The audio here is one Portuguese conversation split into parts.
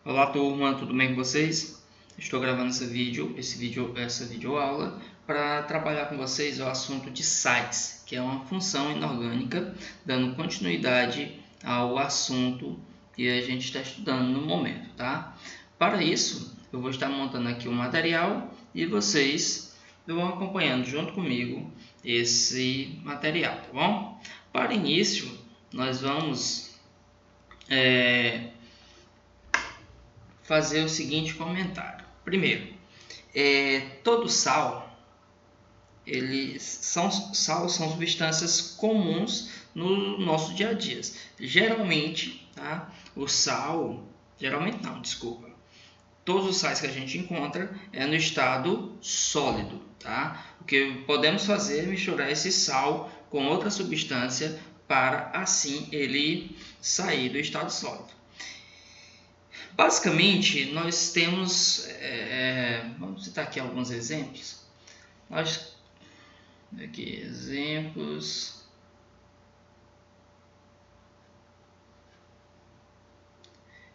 Olá turma, tudo bem com vocês? Estou gravando essa videoaula para trabalhar com vocês o assunto de sais, que é uma função inorgânica, dando continuidade ao assunto que a gente está estudando no momento, tá? Para isso, eu vou estar montando aqui um material e vocês vão acompanhando junto comigo esse material, tá bom? Para início, nós vamos fazer o seguinte comentário. Primeiro, todo sal, sal são substâncias comuns no nosso dia a dia. Geralmente, tá? Todos os sais que a gente encontra é no estado sólido, tá? O que podemos fazer é misturar esse sal com outra substância para assim ele sair do estado sólido. Basicamente, nós temos, vamos citar aqui alguns exemplos.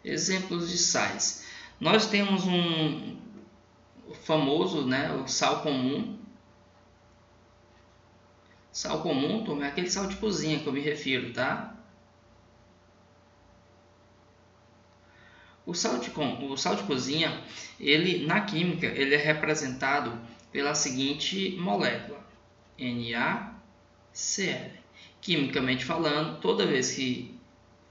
Exemplos de sais. Nós temos um famoso, né, o sal comum. Sal comum, turma, é aquele sal de cozinha que eu me refiro, tá? O sal de cozinha, ele na química, ele é representado pela seguinte molécula, NaCl. Quimicamente falando, toda vez que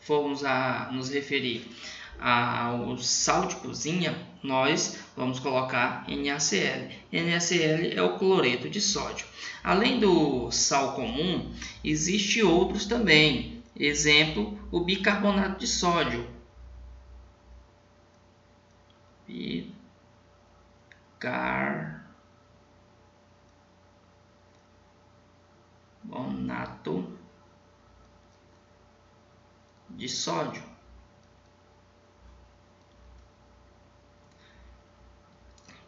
formos a nos referir ao sal de cozinha, nós vamos colocar NaCl. NaCl é o cloreto de sódio. Além do sal comum, existem outros também. Exemplo, o bicarbonato de sódio. Bicarbonato de sódio,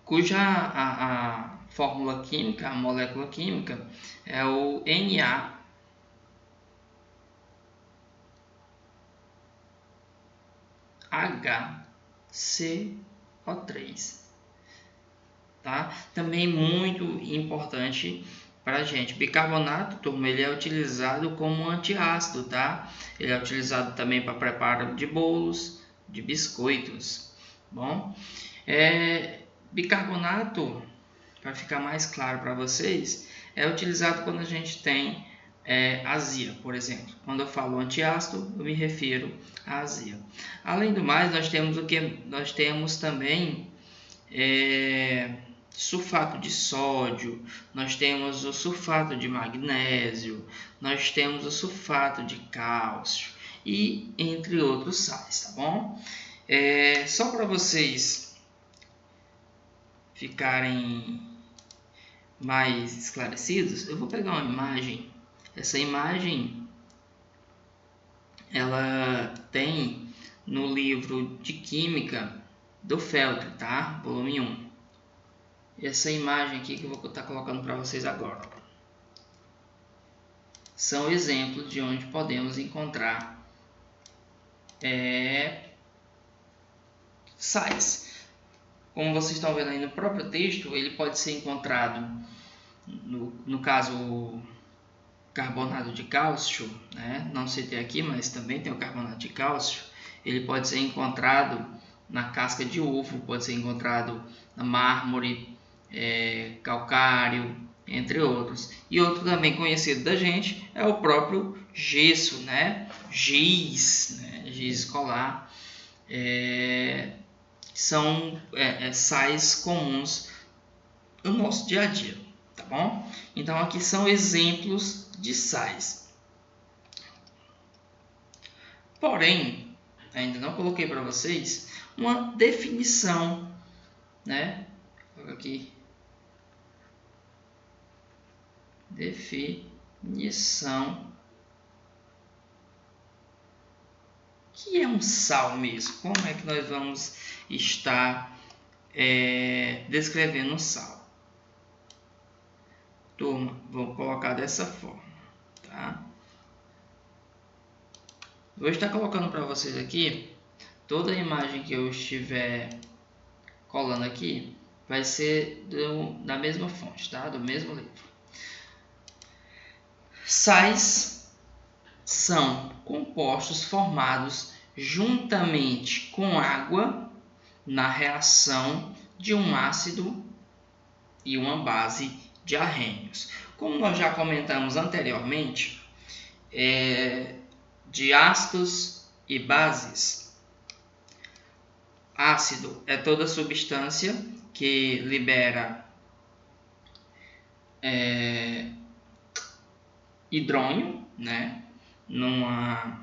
cuja a fórmula química, a molécula química é o NaHCO3. Tá? Também muito importante para a gente. Bicarbonato, turma, ele é utilizado como antiácido, tá? Ele é utilizado também para preparo de bolos, de biscoitos. Bom, bicarbonato, para ficar mais claro para vocês, é utilizado quando a gente tem azia, por exemplo. Quando eu falo antiácido, eu me refiro à azia. Além do mais, nós temos o que? Nós temos também sulfato de sódio, nós temos o sulfato de magnésio, nós temos o sulfato de cálcio e entre outros sais, tá bom? Só para vocês ficarem mais esclarecidos, eu vou pegar uma imagem. Essa imagem ela tem no livro de Química do Feltre, tá? Volume 1. Essa imagem aqui que eu vou estar colocando para vocês agora são exemplos de onde podemos encontrar sais. Como vocês estão vendo aí no próprio texto, ele pode ser encontrado, no caso, o carbonato de cálcio, né? Não citei aqui, mas também tem o carbonato de cálcio. Ele pode ser encontrado na casca de ovo, pode ser encontrado na mármore, calcário, entre outros. E outro também conhecido da gente é o próprio gesso, né? Giz escolar. São sais comuns no nosso dia a dia, tá bom? Então aqui são exemplos de sais. Porém, ainda não coloquei para vocês uma definição, né? Coloca aqui. Definição. O que é um sal mesmo? Como é que nós vamos estar descrevendo um sal? Turma, vou colocar dessa forma, tá? Vou estar colocando para vocês aqui toda a imagem que eu estiver colando aqui vai ser da mesma fonte, tá? Do mesmo livro. Sais são compostos formados juntamente com água na reação de um ácido e uma base de arrênios. Como nós já comentamos anteriormente, de ácidos e bases, ácido é toda substância que libera hidrônio, né, numa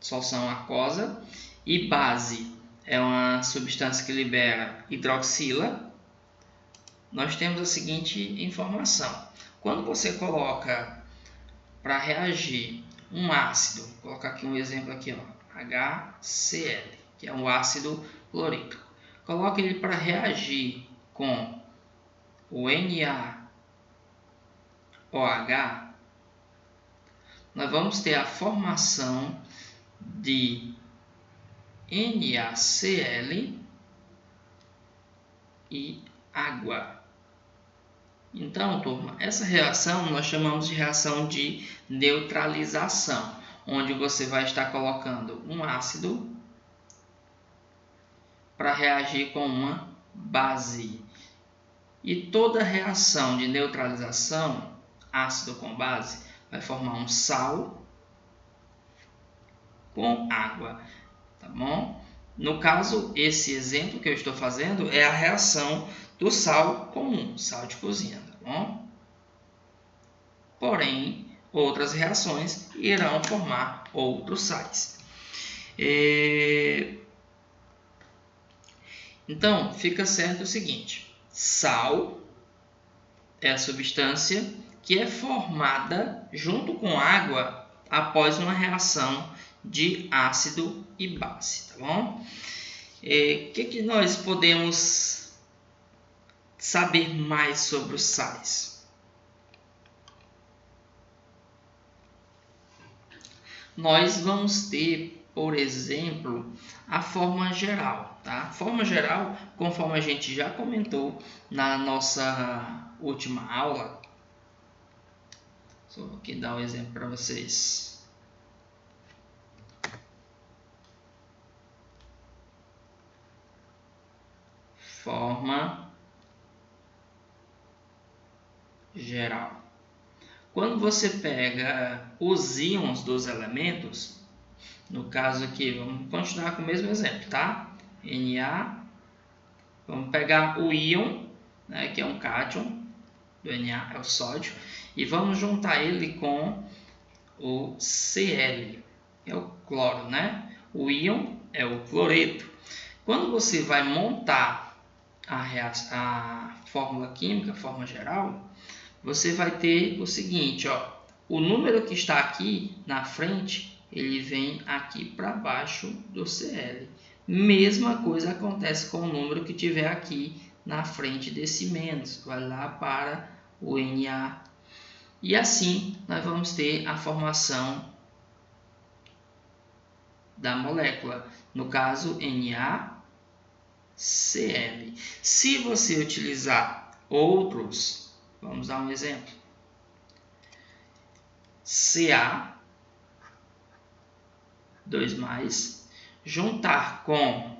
solução aquosa, e base é uma substância que libera hidroxila. Nós temos a seguinte informação: quando você coloca para reagir um ácido, vou colocar aqui um exemplo aqui, ó, HCl, que é um ácido clorídrico. Coloque ele para reagir com o NaOH, nós vamos ter a formação de NaCl e água. Então, turma, essa reação nós chamamos de reação de neutralização, onde você vai estar colocando um ácido para reagir com uma base. E toda reação de neutralização, ácido com base, vai formar um sal com água, tá bom? No caso, esse exemplo que eu estou fazendo é a reação do sal comum, sal de cozinha, tá bom? Porém, outras reações irão formar outros sais. Então, fica certo o seguinte: sal é a substância que é formada junto com água após uma reação de ácido e base, tá bom? O que nós podemos saber mais sobre os sais? Nós vamos ter, por exemplo, a forma geral, tá? A forma geral, conforme a gente já comentou na nossa última aula, só vou aqui dar um exemplo para vocês. Forma geral. Quando você pega os íons dos elementos, no caso aqui, vamos continuar com o mesmo exemplo, tá? Na, vamos pegar o íon, né, que é um cátion, do Na é o sódio, e vamos juntar ele com o Cl, que é o cloro, né? O íon é o cloreto. Quando você vai montar a fórmula química, a forma geral, você vai ter o seguinte, ó, o número que está aqui na frente, ele vem aqui para baixo do Cl. Mesma coisa acontece com o número que tiver aqui na frente desse menos, vai lá para o Na. E assim nós vamos ter a formação da molécula, no caso NaCl. Se você utilizar outros, vamos dar um exemplo, Ca, 2+, juntar com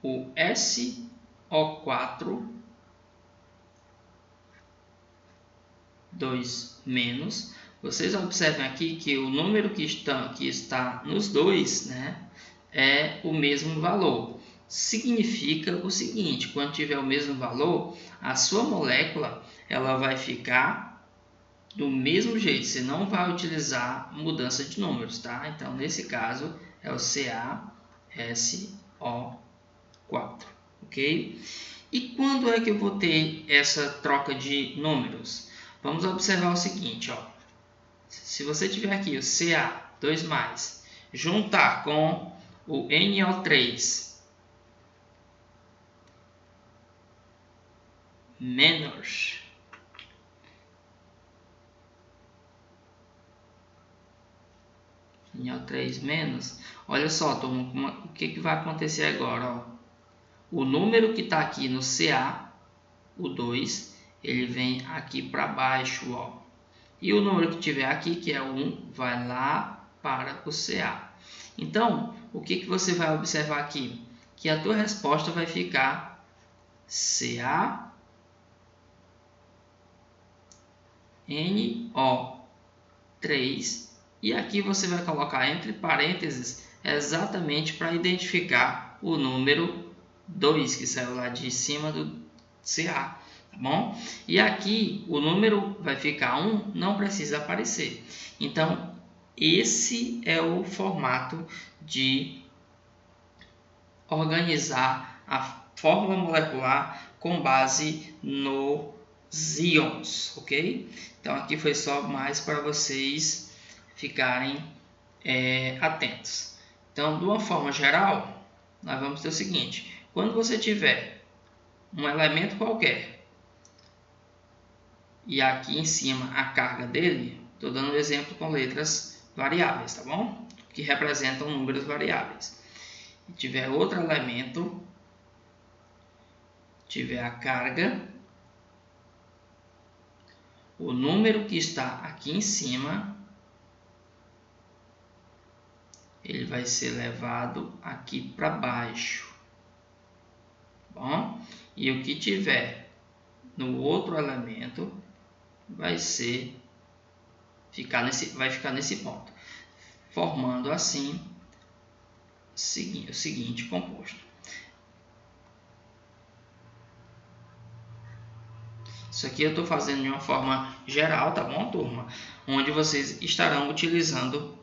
o SO4, 2-, vocês observem aqui que o número que está nos dois, né, é o mesmo valor. Significa o seguinte: quando tiver o mesmo valor, a sua molécula ela vai ficar do mesmo jeito, você não vai utilizar mudança de números, tá? Então, nesse caso, é o CaSO4, ok? E quando é que eu vou ter essa troca de números? Vamos observar o seguinte, ó. Se você tiver aqui o Ca, 2+, juntar com o NO3 menos, NO3 menos. Olha só, turma, o que vai acontecer agora? Ó? O número que está aqui no CA, o 2, ele vem aqui para baixo. Ó. E o número que tiver aqui, que é o 1, vai lá para o CA. Então, o que você vai observar aqui? Que a tua resposta vai ficar CA NO3, e aqui você vai colocar entre parênteses exatamente para identificar o número 2 que saiu lá de cima do CA, tá bom? E aqui o número vai ficar 1, não precisa aparecer. Então, esse é o formato de organizar a fórmula molecular com base nos íons, ok? Então aqui foi só mais para vocês ficarem atentos. Então, de uma forma geral, nós vamos ter o seguinte: quando você tiver um elemento qualquer e aqui em cima a carga dele, estou dando um exemplo com letras variáveis, tá bom? Que representam números variáveis. E tiver outro elemento, tiver a carga, o número que está aqui em cima, ele vai ser levado aqui para baixo, bom? E o que tiver no outro elemento vai ficar nesse ponto, formando assim o seguinte composto. Isso aqui eu estou fazendo de uma forma geral, tá bom, turma? Onde vocês estarão utilizando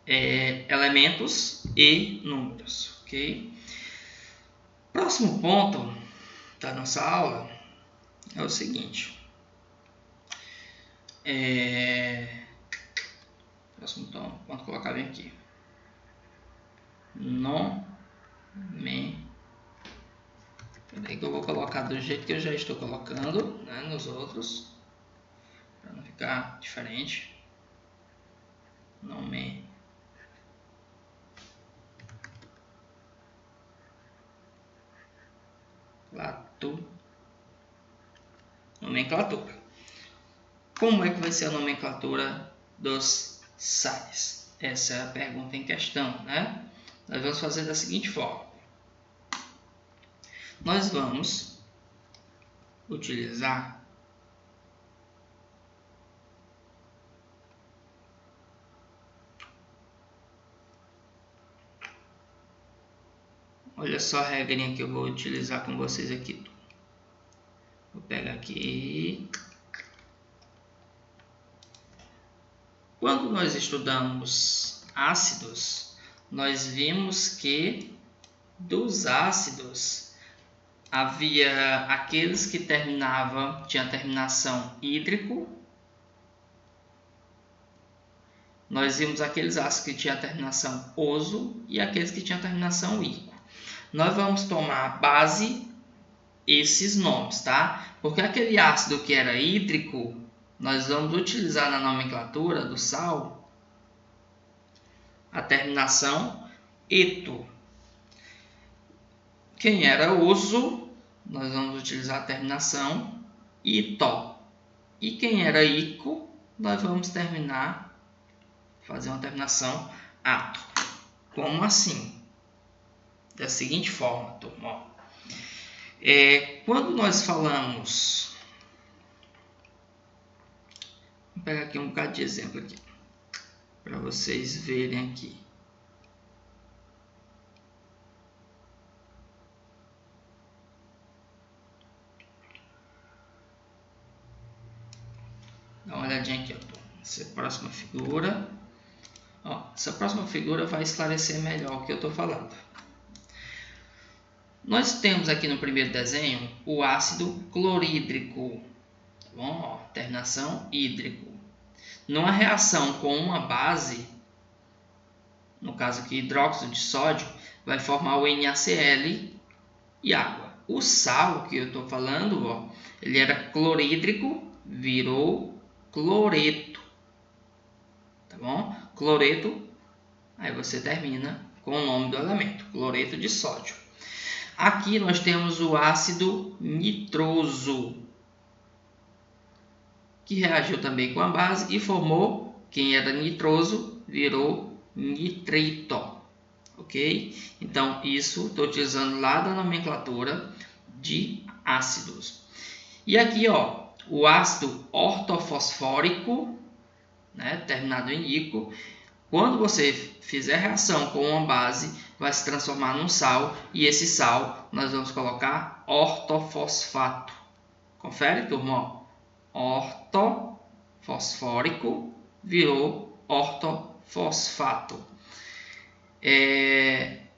elementos e números, ok? Próximo ponto da nossa aula é o seguinte. Próximo ponto, colocar bem aqui. Peraí que eu vou colocar do jeito que eu já estou colocando, né, nos outros, para não ficar diferente. Nomenclatura. Como é que vai ser a nomenclatura dos sais? Essa é a pergunta em questão, né? Nós vamos fazer da seguinte forma. Nós vamos utilizar olha só a regrinha que eu vou utilizar com vocês aqui. Vou pegar aqui. Quando nós estudamos ácidos, nós vimos que dos ácidos havia aqueles que tinha terminação hídrico. Nós vimos aqueles ácidos que tinham terminação oso e aqueles que tinham terminação ico. Nós vamos tomar base esses nomes, tá? Porque aquele ácido que era hídrico, nós vamos utilizar na nomenclatura do sal a terminação eto. Quem era oso, nós vamos utilizar a terminação ito. E quem era ico, nós vamos fazer uma terminação ato. Como assim? Da seguinte forma, turma. Quando nós falamos... Vou pegar aqui um bocado de exemplo aqui, para vocês verem aqui. Dá uma olhadinha aqui, ó. Essa próxima figura. Essa próxima figura vai esclarecer melhor o que eu estou falando. Nós temos aqui no primeiro desenho o ácido clorídrico, tá bom? Terminação hídrico. Numa reação com uma base, no caso aqui hidróxido de sódio, vai formar o NaCl e água. O sal que eu estou falando, ele era clorídrico, virou cloreto, tá bom? Cloreto Aí você termina com o nome do elemento, cloreto de sódio. Aqui nós temos o ácido nitroso, que reagiu também com a base e formou, quem era nitroso virou nitrito, ok? Então isso estou utilizando lá da nomenclatura de ácidos. E aqui, ó, o ácido ortofosfórico, né, terminado em ico, quando você fizer reação com uma base, vai se transformar num sal, e esse sal nós vamos colocar ortofosfato. Confere, turma? Ortofosfórico virou ortofosfato.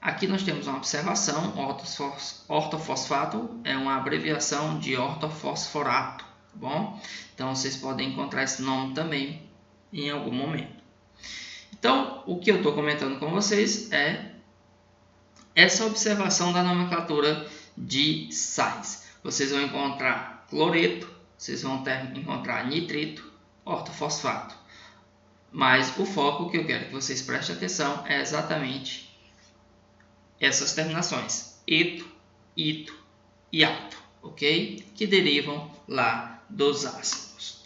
Aqui nós temos uma observação: ortofosfato é uma abreviação de ortofosforato, tá bom? Então vocês podem encontrar esse nome também em algum momento. Então, o que eu estou comentando com vocês é essa observação da nomenclatura de sais. Vocês vão encontrar cloreto, vocês vão encontrar nitrito, ortofosfato. Mas o foco que eu quero que vocês prestem atenção é exatamente essas terminações: eto, ito e ato, ok? Que derivam lá dos ácidos.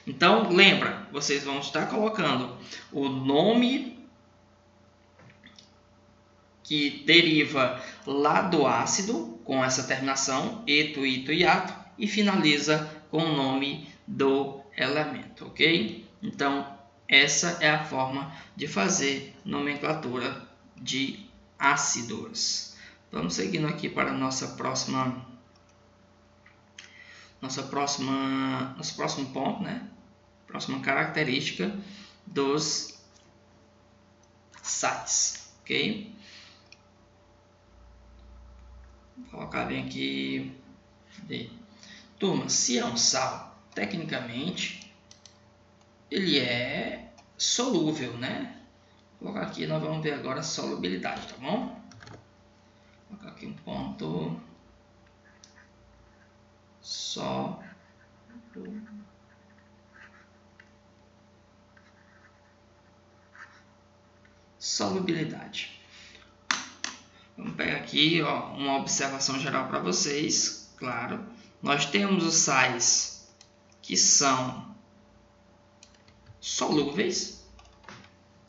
Então, lembra, vocês vão estar colocando o nome que deriva lá do ácido, com essa terminação, eto, ito e ato, e finaliza com o nome do elemento, ok? Então, essa é a forma de fazer nomenclatura de ácidos. Vamos seguindo aqui para nosso próximo ponto, né? Próxima característica dos sais, ok? Vou colocar bem aqui. Turma, se é um sal, tecnicamente ele é solúvel, né? Vou colocar aqui, nós vamos ver agora a solubilidade, tá bom? Vou colocar aqui um ponto. Solubilidade. Vamos pegar aqui, ó, uma observação geral para vocês. Claro, nós temos os sais que são solúveis,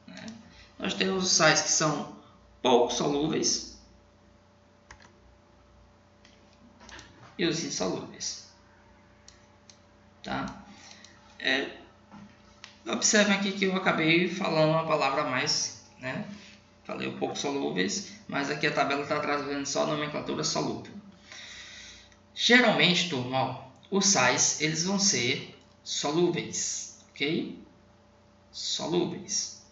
né? Nós temos os sais que são pouco solúveis e os insolúveis, tá? Observem aqui que eu acabei falando uma palavra a mais, né? Falei um pouco solúveis, mas aqui a tabela está trazendo só a nomenclatura solúvel. Geralmente, turma, ó, os sais eles vão ser solúveis, ok? Solúveis.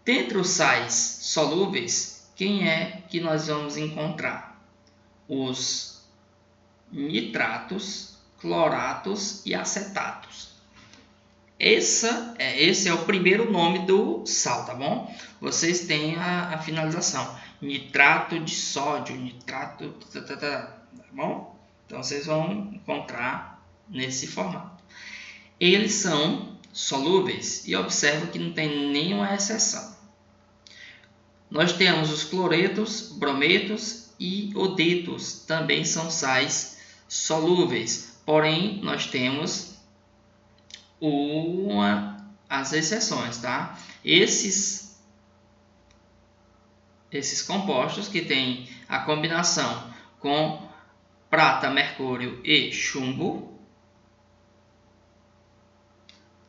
Dentre os sais solúveis, quem é que nós vamos encontrar? Os nitratos, cloratos e acetatos. Esse é o primeiro nome do sal, tá bom? Vocês têm a finalização: nitrato de sódio, nitrato, tá bom? Então vocês vão encontrar nesse formato. Eles são solúveis e observa que não tem nenhuma exceção. Nós temos os cloretos, brometos e iodetos, também são sais solúveis, porém nós temos as exceções, tá? Esses compostos que têm a combinação com prata, mercúrio e chumbo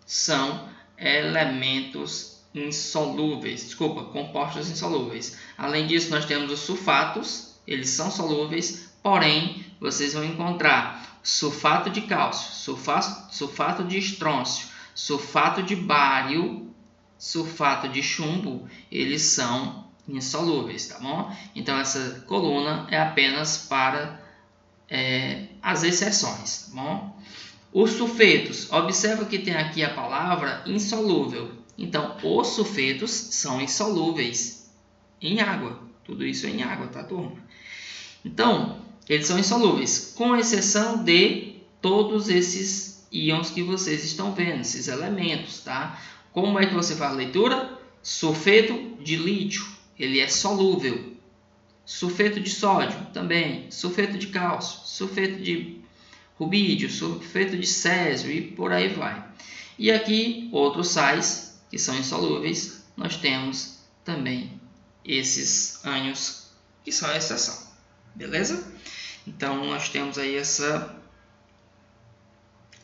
são elementos insolúveis, compostos insolúveis. Além disso, nós temos os sulfatos, eles são solúveis, porém vocês vão encontrar sulfato de cálcio, sulfato de estrôncio, sulfato de bário, sulfato de chumbo, eles são insolúveis, tá bom? Então essa coluna é apenas para as exceções, tá bom? Os sulfetos, observa que tem aqui a palavra insolúvel. Então os sulfetos são insolúveis em água, tudo isso é em água, tá, turma? Então eles são insolúveis, com exceção de todos esses íons que vocês estão vendo, esses elementos, tá? Como é que você faz a leitura? Sulfeto de lítio, ele é solúvel. Sulfeto de sódio também. Sulfeto de cálcio, sulfeto de rubídio, sulfeto de césio e por aí vai. E aqui outros sais que são insolúveis, nós temos também esses ânions que são a exceção. Beleza? Então nós temos aí essa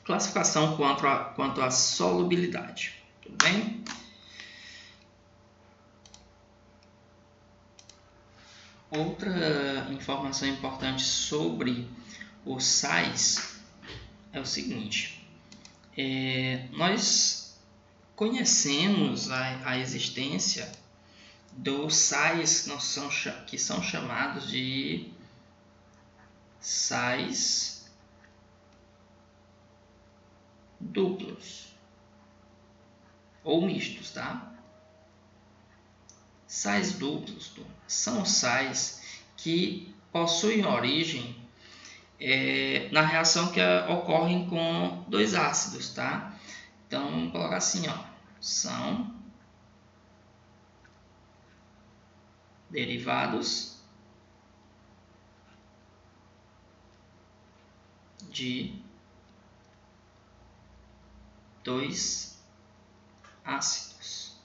classificação quanto à solubilidade. Tudo bem? Outra informação importante sobre os sais é o seguinte: nós conhecemos a existência dos sais que são chamados de sais duplos ou mistos, tá? Sais duplos são sais que possuem origem na reação que ocorre com dois ácidos, tá? Então vamos colocar assim, ó, são derivados de dois ácidos.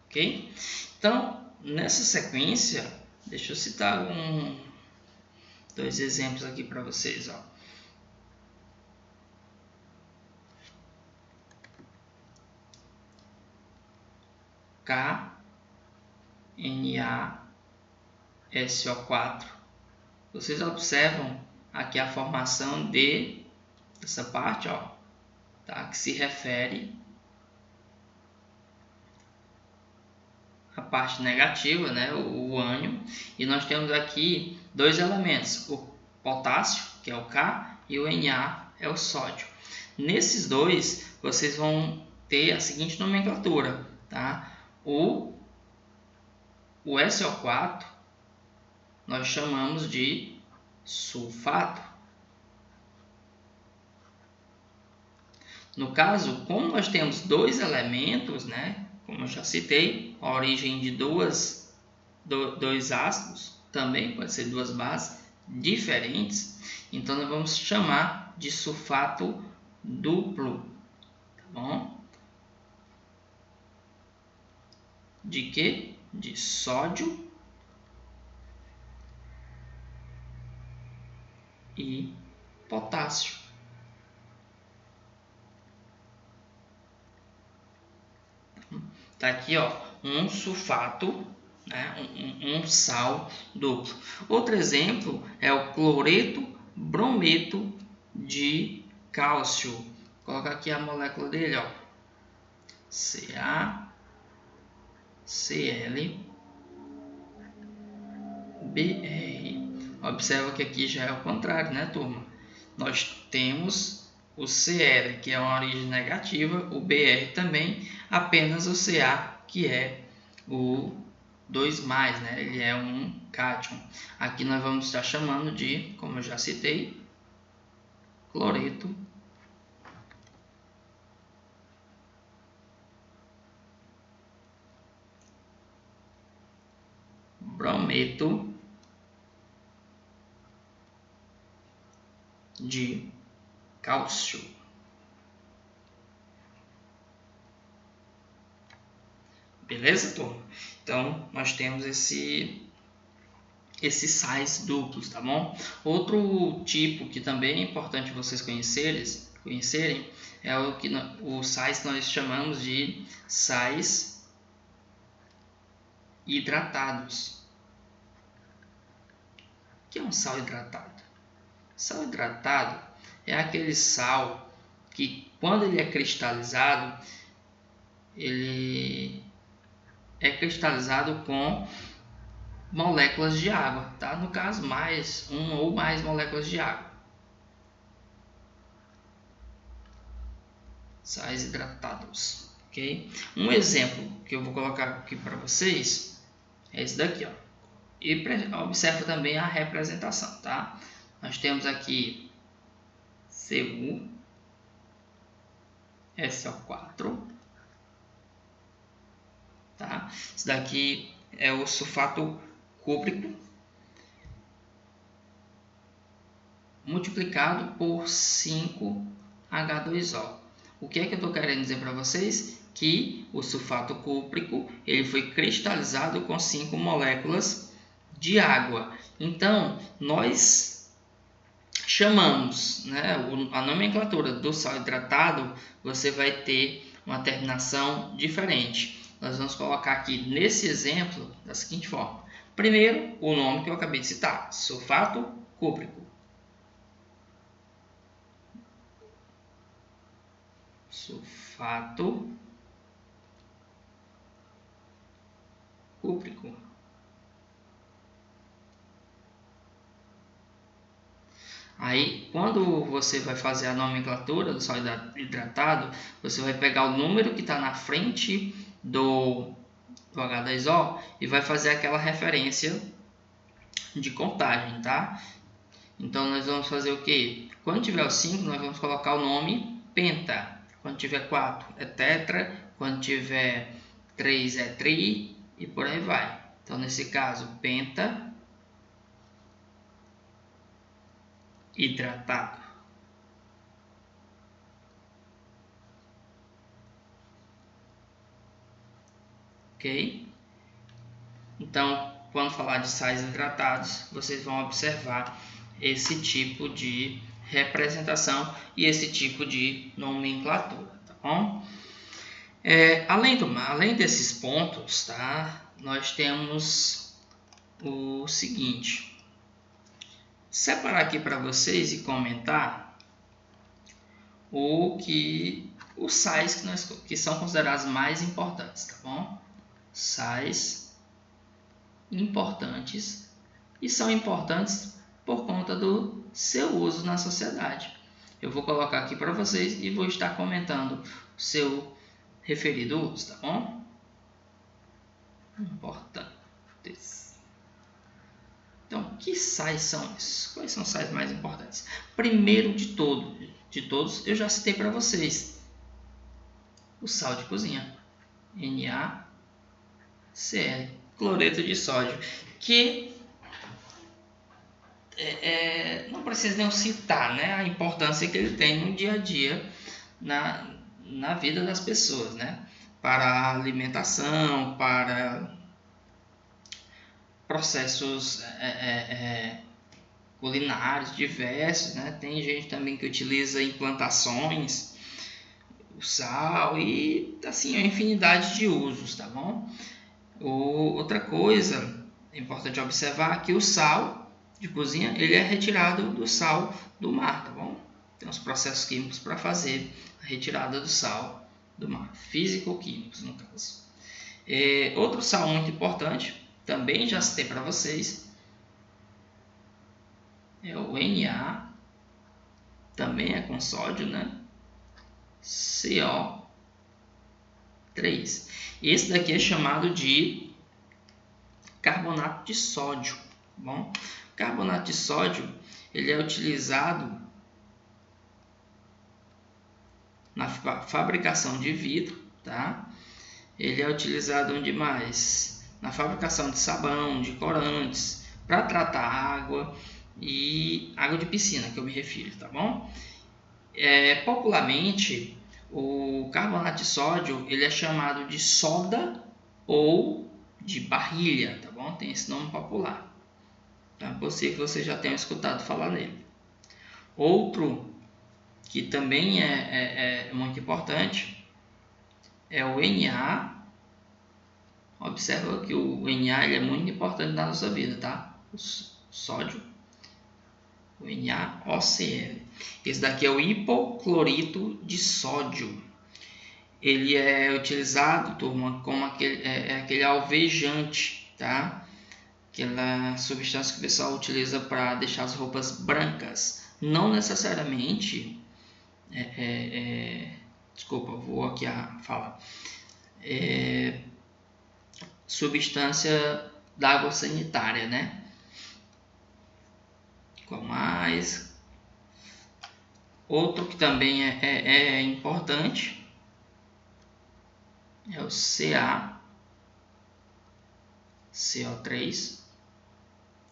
Ok? Então, nessa sequência, deixa eu citar dois exemplos aqui para vocês. Ó. KNaSO4. Vocês observam aqui a formação dessa parte, ó, tá? Que se refere à parte negativa, né? O ânion. E nós temos aqui dois elementos, o potássio, que é o K, e o Na, é o sódio. Nesses dois, vocês vão ter a seguinte nomenclatura, tá? O SO4 nós chamamos de sulfato. No caso, como nós temos dois elementos, né? Como eu já citei, a origem de dois ácidos, também pode ser duas bases diferentes, então nós vamos chamar de sulfato duplo, tá bom? De quê? De sódio e potássio. Tá aqui, ó, um sulfato, né, um sal duplo. Outro exemplo é o cloreto brometo de cálcio. Vou colocar aqui a molécula dele, ó, CaCl Br. Observa que aqui já é o contrário, né, turma? Nós temos o Cl, que é uma origem negativa, o Br também, apenas o Ca, que é o 2+, né? Ele é um cátion. Aqui nós vamos estar chamando de, como eu já citei, cloreto brometo de cálcio. Beleza, turma? Então, nós temos esses sais duplos, tá bom? Outro tipo que também é importante vocês conhecerem é os sais que nós chamamos de sais hidratados. O que é um sal hidratado? Sal hidratado é aquele sal que, quando ele é cristalizado, ele é cristalizado com moléculas de água, tá? No caso, mais uma ou mais moléculas de água. Sais hidratados, ok? Um exemplo que eu vou colocar aqui para vocês é esse daqui, ó. E observa também a representação, tá? Nós temos aqui Cu, SO4, tá? Isso daqui é o sulfato cúprico multiplicado por 5H2O. O que é que eu estou querendo dizer para vocês? Que o sulfato cúprico ele foi cristalizado com 5 moléculas de água. Então, nós chamamos, né, a nomenclatura do sal hidratado, você vai ter uma terminação diferente. Nós vamos colocar aqui nesse exemplo da seguinte forma. Primeiro, o nome que eu acabei de citar, sulfato cúprico. Sulfato cúprico. Aí, quando você vai fazer a nomenclatura do sal hidratado, você vai pegar o número que está na frente do H2O e vai fazer aquela referência de contagem, tá? Então, nós vamos fazer o que? Quando tiver o 5, nós vamos colocar o nome penta. Quando tiver 4 é tetra, quando tiver 3 é tri e por aí vai. Então, nesse caso, penta hidratado. Ok? Então, quando falar de sais hidratados, vocês vão observar esse tipo de representação e esse tipo de nomenclatura, tá bom? Além desses pontos, tá? Nós temos o seguinte. Separar aqui para vocês e comentar os sais que são considerados mais importantes, tá bom? Sais importantes e são importantes por conta do seu uso na sociedade. Eu vou colocar aqui para vocês e vou estar comentando o seu referido uso, tá bom? Importantes. Então, que sais são esses? Quais são os sais mais importantes? Primeiro de todos, eu já citei para vocês. O sal de cozinha. NaCl, cloreto de sódio. Que não precisa nem citar, né, a importância que ele tem no dia a dia na vida das pessoas, né? Para a alimentação, para processos culinários diversos, né? Tem gente também que utiliza em plantações o sal e assim uma infinidade de usos, tá bom? Outra coisa importante observar que o sal de cozinha ele é retirado do sal do mar, tá bom? Tem os processos químicos para fazer a retirada do sal do mar, físico-químicos no caso. Outro sal muito importante, também já citei para vocês, é o Na, também é com sódio, né? CO3. Esse daqui é chamado de carbonato de sódio, tá bom? Carbonato de sódio ele é utilizado na fabricação de vidro, tá? Ele é utilizado onde mais? Na fabricação de sabão, de corantes, para tratar água e água de piscina que eu me refiro, tá bom? Popularmente, o carbonato de sódio ele é chamado de soda ou de barrilha, tá bom? Tem esse nome popular. Então, é possível que você já tenha escutado falar nele. Outro que também é muito importante é o Na. Observa que o Na ele é muito importante na nossa vida, tá? O sódio, o NaOCl. Esse daqui é o hipoclorito de sódio. Ele é utilizado, turma, como aquele alvejante, tá? Aquela substância que o pessoal utiliza para deixar as roupas brancas. Não necessariamente, desculpa, vou aqui falar. Substância da água sanitária, né? Qual mais? Outro que também é importante é o Ca. CO3,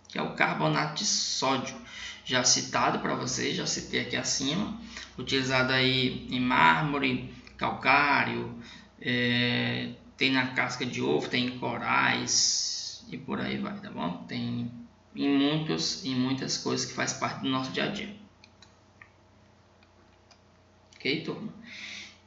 que é o carbonato de sódio, já citado para vocês, já citei aqui acima, utilizado aí em mármore, calcário, tem na casca de ovo, tem em corais e por aí vai, tá bom? Tem em muitas coisas que faz parte do nosso dia a dia. Ok, turma?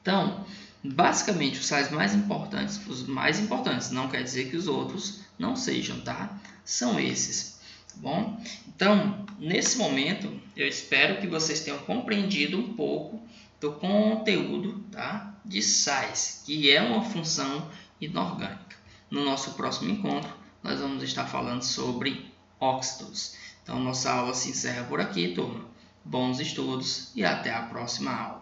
Então, basicamente, os sais os mais importantes, não quer dizer que os outros não sejam, tá? São esses, tá bom? Então, nesse momento, eu espero que vocês tenham compreendido um pouco do conteúdo, tá? De sais, que é uma função inorgânica. No nosso próximo encontro, nós vamos estar falando sobre óxidos. Então, nossa aula se encerra por aqui, turma. Bons estudos e até a próxima aula.